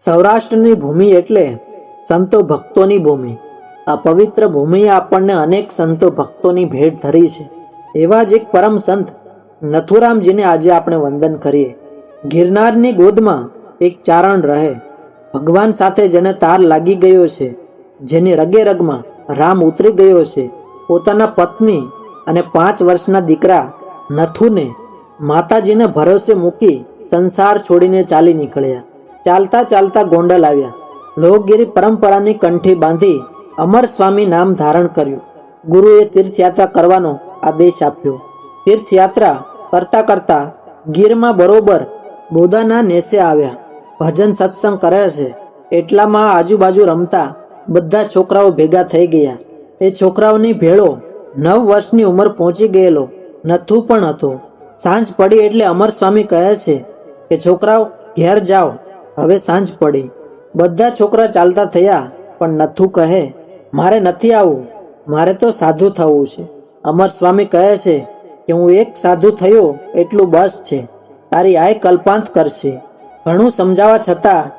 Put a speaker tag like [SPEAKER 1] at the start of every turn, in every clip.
[SPEAKER 1] સૌરાષ્ટ્રની ભૂમિ એટલે સંતો ભક્તોની ભૂમિ. આ પવિત્ર ભૂમિએ આપણને અનેક સંતો ભક્તોની ભેટ ધરી છે. એવા જ એક પરમ સંત નથુરામજીને આજે આપણે વંદન કરીએ. ગિરનારની ગોદમાં એક ચારણ રહે. ભગવાન સાથે જેને તાર લાગી ગયો છે, જેની રગે રગમાં રામ ઉતરી ગયો છે, પોતાના પત્ની અને 5 વર્ષના દીકરા નથુને માતાજીને ભરોસે મૂકી સંસાર છોડીને ચાલી નીકળ્યા. ચાલતા ચાલતા ગોંડલ આવ્યા. લોકગીરી પરંપરાની કંઠી બાંધી અમર સ્વામી નામ ધારણ કર્યું. ગુરુએ તીર્થયાત્રા કરવાનો આદેશ આપ્યો. તીર્થયાત્રા કરતા કરતા ગીરમાં બરોબર બોદાના નેસે આવ્યા. ભજન સત્સંગ કરે છે એટલામાં આજુબાજુ રમતા બધા છોકરાઓ ભેગા થઈ ગયા. એ છોકરાઓની ભેળો 9 વર્ષની ઉંમર પહોંચી ગયેલો નથુ પણ હતો. સાંજ પડી એટલે અમર સ્વામી કહે છે કે છોકરાઓ ઘેર જાઓ, હવે સાંજ પડી. બધા છોકરા ચાલતા થયા, પણ નથુ કહે મારે નથી આવવું, મારે તો સાધુ થવું છે. અમર સ્વામી કહે છે કે હું એક સાધુ થયો એટલું બસ છે, તારી આય કલ્પાંત કરશે. ઘણું સમજાવવા છતાં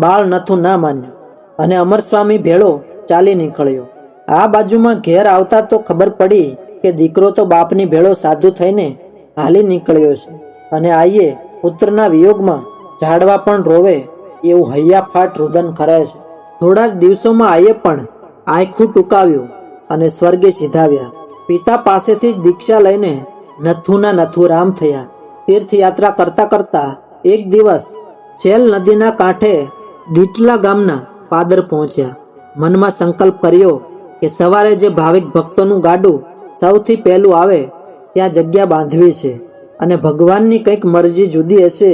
[SPEAKER 1] બાળ નથુ ના માન્યો અને અમર સ્વામી ભેળો ચાલી નીકળ્યો. આ બાજુમાં ઘેર આવતા તો ખબર પડી કે દીકરો તો બાપની ભેળો સાધુ થઈને હાલી નીકળ્યો છે અને આઈએ પુત્રના વિયોગમાં ઝાડવા પણ રોવે એવું હૈયાફાટ રુદન કરે છે. થોડા જ દિવસોમાં આઈએ પણ આખું ટૂંકાવ્યું અને સ્વર્ગે સીધાવ્યા. પિતા પાસેથી જ દીક્ષા લઈને નથુના નથુરામ થયા. તીર્થયાત્રા કરતા કરતા એક દિવસ છેલ નદીના કાંઠે દીટલા ગામના પાદર પહોંચ્યા. મનમાં સંકલ્પ કર્યો કે સવારે જે ભાવિક ભક્તોનું ગાડું સૌથી પહેલું આવે ત્યાં જગ્યા બાંધવી છે અને ભગવાનની કંઈક મરજી જુદી હશે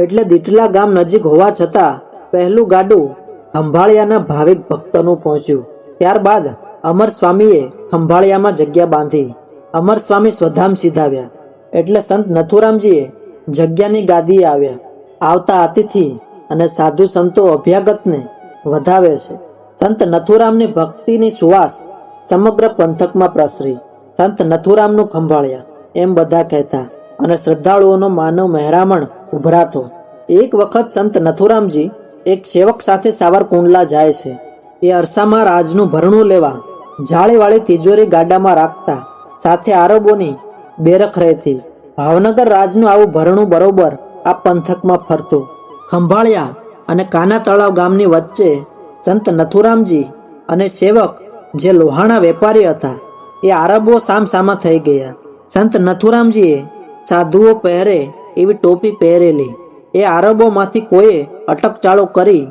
[SPEAKER 1] એટલે દીટલા ગામ નજીક હોવા છતાં પહેલું ગાડું ખંભાળિયાના ભાવિક ભક્તોનું પહોંચ્યું. ત્યારબાદ અમર સ્વામીએ ખંભાળિયામાં જગ્યા બાંધી. અમર સ્વામી સ્વધામ સીધાવ્યા એટલે સંત નથુરામજીએ જગ્યાની ગાદીએ આવ્યા. આવતા અતિથિ અને સાધુ સંતો અભ્યાગતને વધાવે છે. સંત નથુરામની ભક્તિની સુવાસ સમગ્ર પંથકમાં પ્રસરી. સંત નથુરામનું ખંભાળ્યા એમ બધા કહેતા અને શ્રદ્ધાળુઓનો માનવ મહેરામણ ઉભરાતો. એક વખત સંત નથુરામજી એક સેવક સાથે સાવરકુંડલા જાય છે. એ અરસામાં રાજનું ભરણું લેવા જાળીવાળી તિજોરી ગાડામાં રાખતા. સાથે આરબોની બેરખ રહેતી. ભાવનગર રાજનું આવું ભરણું બરોબર આ પંથકમાં ફરતું. ખંભાળિયા અને કાના તળાવ ગામની વચ્ચે સંત નથુરામજી અને સેવક જે લોહાણા વેપારી હતા એ આરબો સામસામા થઈ ગયા. સંત નથુરામજીએ સાધુઓ પહેરે એવી ટોપી પહેરેલી. એ આરબોમાંથી કોઈએ અટકચાળો કરી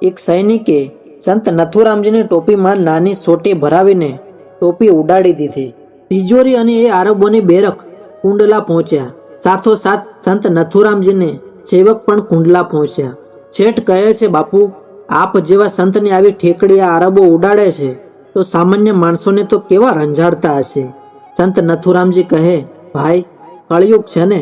[SPEAKER 1] એક સૈનિકે સંત નથુરામજીની ટોપીમાં નાની સોટી ભરાવીને ટોપી ઉડાડી દીધી. તિજોરી અને એ આરબોની બેરક કુંડલા પહોંચ્યા. સાથોસાથ સંત નથુરામજીને સેવક પણ કુંડલા પહોંચ્યા. શેઠ કહે છે, બાપુ આપ જેવા સંતની આવી ઠેકડી આ આરબો ઉડાડે છે તો સામાન્ય માણસોને તો કેવા રંજાડતા હશે. સંત નથુરામજી કહે, ભાઈ કળિયુગ છે ને,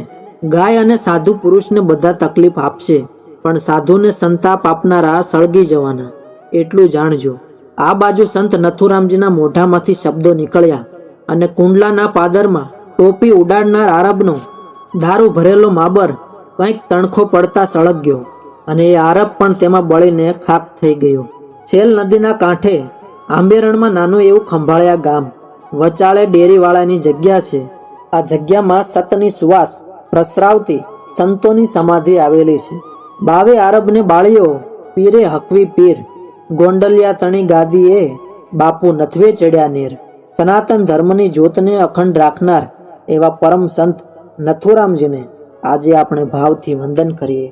[SPEAKER 1] ગાય અને સાધુ પુરુષને બધા તકલીફ આપશે, પણ સાધુને સંતાપ આપનારા સળગી જવાના, એટલું જાણજો. આ બાજુ સંત નથુરામજીના મોઢામાંથી શબ્દો નીકળ્યા અને કુંડલાના પાદરમાં ટોપી ઉડાડનાર આરબનો દારૂ ભરેલો માબર કંઈક તણખો પડતા સળગ્યો અને એ આરબ પણ તેમાં બળીને ખાક થઈ ગયો. છેલ નદીના કાંઠે આંબેરણમાં નાનું એવું ખંભાળિયા ગામ. વચાળે ડેરીવાળાની જગ્યા છે. આ જગ્યામાં સતની સુવાસ પ્રસરાવતી સંતોની સમાધિ આવેલી છે. 22 આરબને બાળીઓ પીરે હકવી પીર. ગોંડલિયા તણી ગાદીએ બાપુ નથવે ચડ્યા નીર. સનાતન ધર્મની જ્યોતને અખંડ રાખનાર એવા પરમ સંત નથુરામજીને આજે આપણે ભાવથી વંદન કરીએ.